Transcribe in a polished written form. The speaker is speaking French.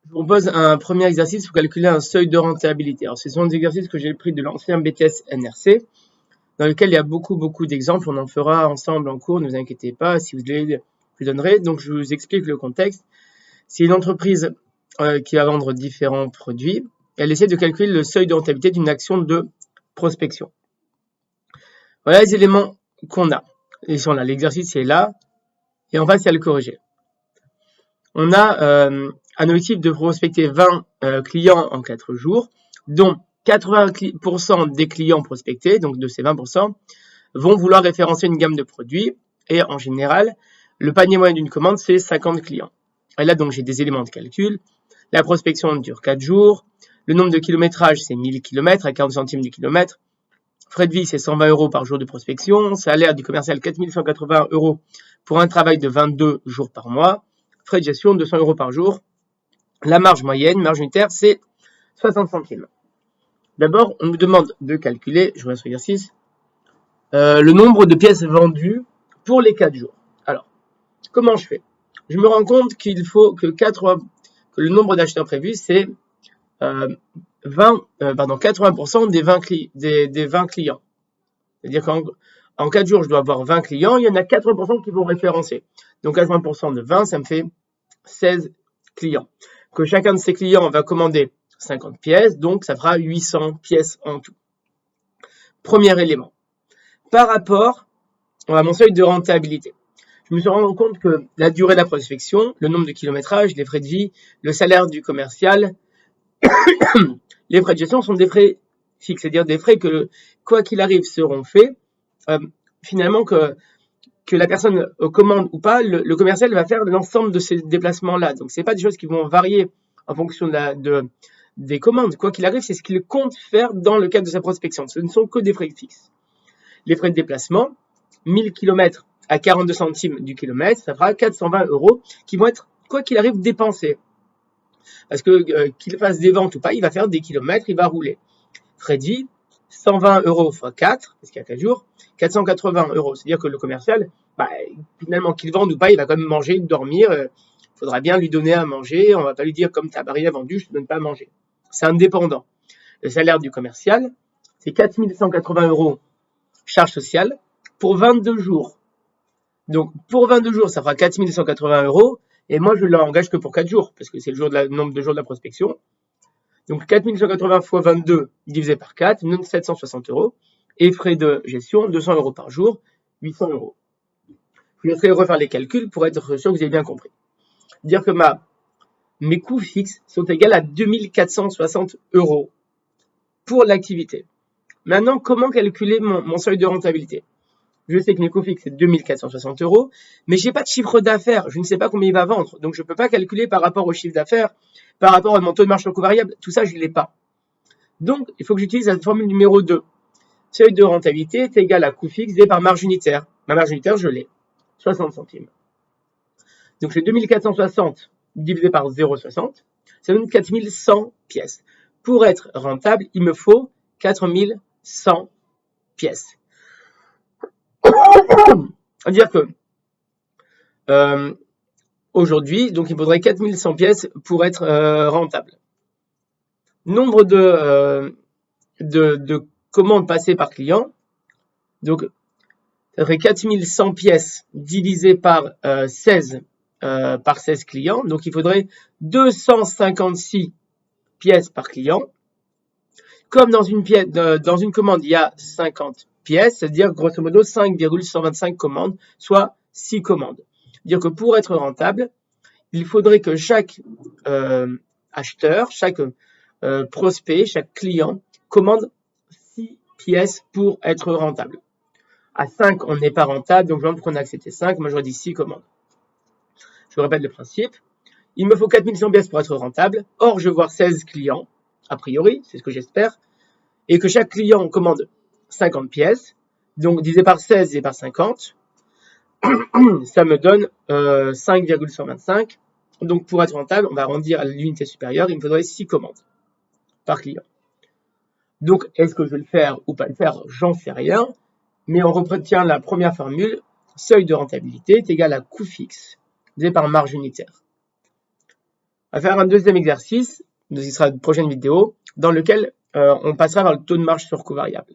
Je vous propose un premier exercice pour calculer un seuil de rentabilité. Alors, ce sont des exercices que j'ai pris de l'ancien BTS NRC, dans lequel il y a beaucoup d'exemples. On en fera ensemble en cours, ne vous inquiétez pas. Si vous voulez, je vous donnerai. Donc, je vous explique le contexte. C'est une entreprise qui va vendre différents produits. Elle essaie de calculer le seuil de rentabilité d'une action de prospection. Voilà les éléments qu'on a. Ils sont là. L'exercice est là. Et en face, il y a le corriger. On a un objectif de prospecter 20 clients en 4 jours, dont 80% des clients prospectés, donc de ces 20%, vont vouloir référencer une gamme de produits. Et en général, le panier moyen d'une commande, c'est 50 clients. Et là, donc, j'ai des éléments de calcul. La prospection dure 4 jours. Le nombre de kilométrage, c'est 1000 km à 40 centimes du kilomètre. Frais de vie, c'est 120 € par jour de prospection. Salaire du commercial, 4180 € pour un travail de 22 jours par mois. Frais de gestion, 200 € par jour. La marge moyenne, marge unitaire, c'est 60 centimes. D'abord, on nous demande de calculer, je reviens sur l'exercice, le nombre de pièces vendues pour les 4 jours. Alors, comment je fais? Je me rends compte qu'il faut que le nombre d'acheteurs prévus, c'est 80% des 20 clients. C'est-à-dire qu'en 4 jours, je dois avoir 20 clients, il y en a 80% qui vont référencer. Donc 80% de 20, ça me fait 16 clients. Que chacun de ces clients va commander 50 pièces, donc ça fera 800 pièces en tout. Premier élément. Par rapport à mon seuil de rentabilité, je me suis rendu compte que la durée de la prospection, le nombre de kilométrages, les frais de vie, le salaire du commercial, les frais de gestion sont des frais fixes, c'est-à-dire des frais que, quoi qu'il arrive, seront faits. Finalement, que la personne commande ou pas, le commercial va faire l'ensemble de ces déplacements-là. Donc, c'est pas des choses qui vont varier en fonction des commandes. Quoi qu'il arrive, c'est ce qu'il compte faire dans le cadre de sa prospection. Ce ne sont que des frais fixes. Les frais de déplacement, 1000 km à 42 centimes du kilomètre, ça fera 420 € qui vont être, quoi qu'il arrive, dépensés. Parce que qu'il fasse des ventes ou pas, il va faire des kilomètres, il va rouler. Frais de vie, 120 € x 4, parce qu'il y a 4 jours, 480 €. C'est-à-dire que le commercial, finalement, qu'il vende ou pas, il va quand même manger, dormir. Il faudra bien lui donner à manger. On ne va pas lui dire, comme tu n'as rien vendu, je ne te donne pas à manger. C'est indépendant. Le salaire du commercial, c'est 4180 € charge sociale pour 22 jours. Donc, pour 22 jours, ça fera 4180 €. Et moi, je ne l'engage que pour 4 jours, parce que c'est le nombre de jours de la prospection. Donc, 4180 x 22 divisé par 4, nous donne 760 €. Et frais de gestion, 200 € par jour, 800 €. Je vous laisserai refaire les calculs pour être sûr que vous avez bien compris. Dire que mes coûts fixes sont égaux à 2460 € pour l'activité. Maintenant, comment calculer mon seuil de rentabilité? Je sais que mes coûts fixes, c'est 2460 €, mais je n'ai pas de chiffre d'affaires. Je ne sais pas combien il va vendre. Donc, je ne peux pas calculer par rapport au chiffre d'affaires, par rapport à mon taux de marge sur coût variable. Tout ça, je ne l'ai pas. Donc, il faut que j'utilise la formule numéro 2. Seuil de rentabilité est égal à coût fixe divisé par marge unitaire. Ma marge unitaire, je l'ai. 60 centimes. Donc, c'est 2460 divisé par 0,60. Ça donne 4100 pièces. Pour être rentable, il me faut 4100 pièces. C'est-à-dire que aujourd'hui, donc il faudrait 4100 pièces pour être rentable. Nombre de commandes passées par client, donc ça ferait 4100 pièces divisé par 16 clients, donc il faudrait 256 pièces par client. Comme dans une commande, il y a 50 pièces, c'est-à-dire grosso modo 5,125 commandes, soit 6 commandes. C'est-à-dire que pour être rentable, il faudrait que chaque acheteur, chaque prospect, chaque client commande 6 pièces pour être rentable. À 5, on n'est pas rentable, donc on a accepté 5, moi j'aurais dit 6 commandes. Je répète le principe. Il me faut 4100 pièces pour être rentable. Or, je vais voir 16 clients, a priori, c'est ce que j'espère, et que chaque client commande 50 pièces, donc divisé par 16 et par 50, ça me donne 5,125. Donc pour être rentable, on va arrondir à l'unité supérieure, il me faudrait 6 commandes par client. Donc est-ce que je vais le faire ou pas le faire? J'en sais rien, mais on retient la première formule, seuil de rentabilité est égal à coût fixe divisé par marge unitaire. On va faire un deuxième exercice, ce sera une prochaine vidéo, dans lequel on passera vers le taux de marge sur coût variable.